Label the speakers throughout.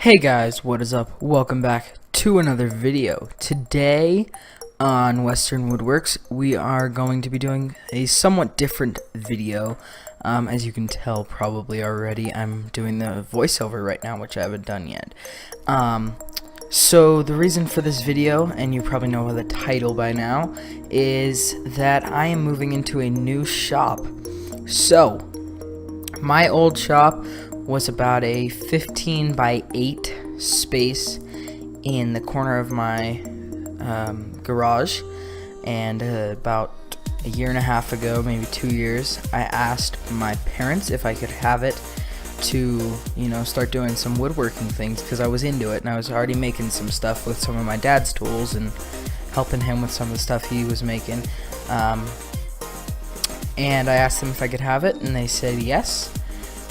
Speaker 1: Hey guys, what is up? Welcome back to another video. Today on Western Woodworks, we are going to be doing a somewhat different video. As you can tell probably already, I'm doing the voiceover right now, which I haven't done yet. So the reason for this video, and you probably know the title by now, is that I am moving into a new shop. So, my old shop was about a 15 by 8 space in the corner of my garage, and about a year and a half ago, maybe 2 years, I asked my parents if I could have it to, start doing some woodworking things, because I was into it and I was already making some stuff with some of my dad's tools and helping him with some of the stuff he was making. And I asked them if I could have it, and they said yes.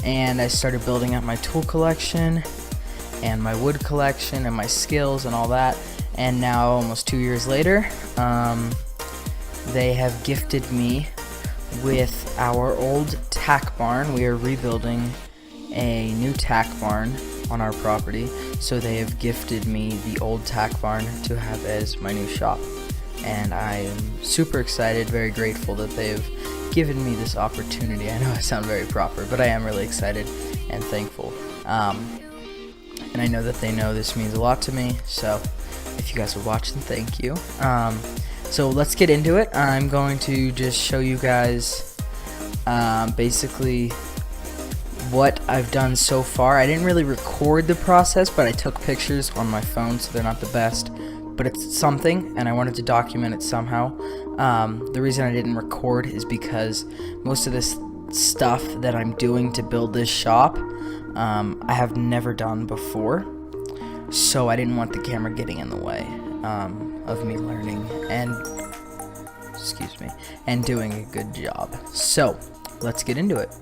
Speaker 1: And I started building up my tool collection and my wood collection and my skills and all that. And now, almost 2 years later, they have gifted me with our old tack barn. We are rebuilding a new tack barn on our property, so they have gifted me the old tack barn to have as my new shop. And I am super excited, very grateful that they've given me this opportunity. I know I sound very proper, but I am really excited and thankful. And I know that they know this means a lot to me, so if you guys are watching, thank you. So let's get into it. I'm going to just show you guys basically what I've done so far. I didn't really record the process, but I took pictures on my phone, so they're not the best, but it's something, and I wanted to document it somehow. The reason I didn't record is because most of this stuff that I'm doing to build this shop, I have never done before, so I didn't want the camera getting in the way of me learning and doing a good job. So let's get into it.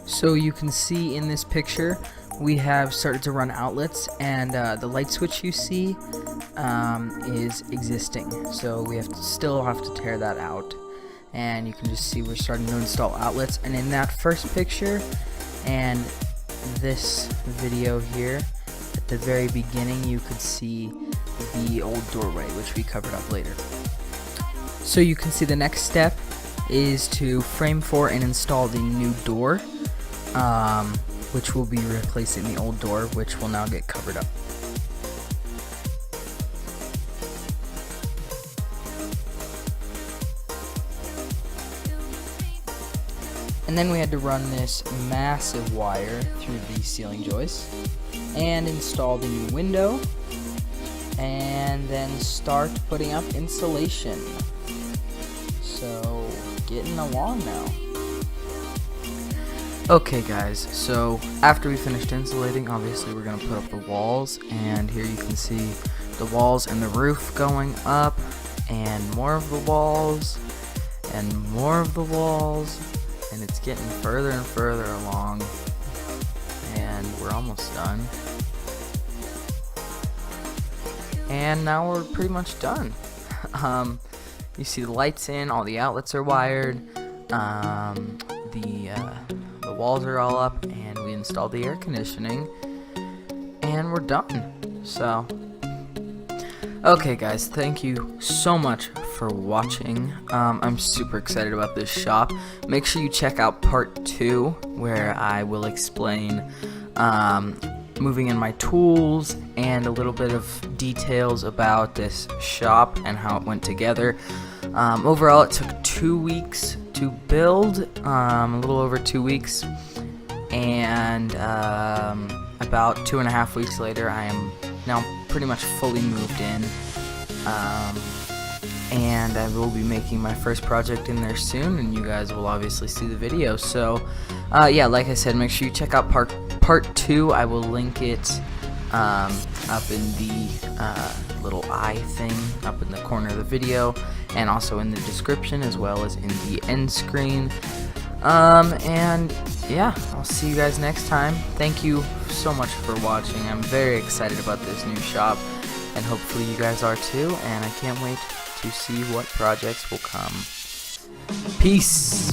Speaker 1: So you can see in this picture we have started to run outlets, and the light switch you see is existing, so we still have to tear that out. And you can just see we're starting to install outlets. And in that first picture and this video here, at the very beginning, you could see the old doorway, which we covered up later. So you can see the next step is to frame for and install the new door, which will be replacing the old door, which will now get covered up. And then we had to run this massive wire through the ceiling joists and install the new window, and then start putting up insulation. So getting along now. Okay guys, so after we finished insulating, obviously we're going to put up the walls, and here you can see the walls and the roof going up, and more of the walls, and more of the walls, and it's getting further and further along, and we're almost done. And now we're pretty much done. You see the lights in, all the outlets are wired, the walls are all up, and we installed the air conditioning, and we're done. So okay guys, thank you so much for watching. I'm super excited about this shop. Make sure you check out part 2, where I will explain moving in my tools and a little bit of details about this shop and how it went together. Overall, it took 2 weeks to build, a little over 2 weeks, and about 2.5 weeks later, I am now pretty much fully moved in, and I will be making my first project in there soon, and you guys will obviously see the video. So yeah, like I said, make sure you check out part 2. I will link it up in the little eye thing up in the corner of the video, and also in the description, as well as in the end screen. And yeah, I'll see you guys next time. Thank you so much for watching. I'm very excited about this new shop, and hopefully you guys are too, and I can't wait to see what projects will come. Peace.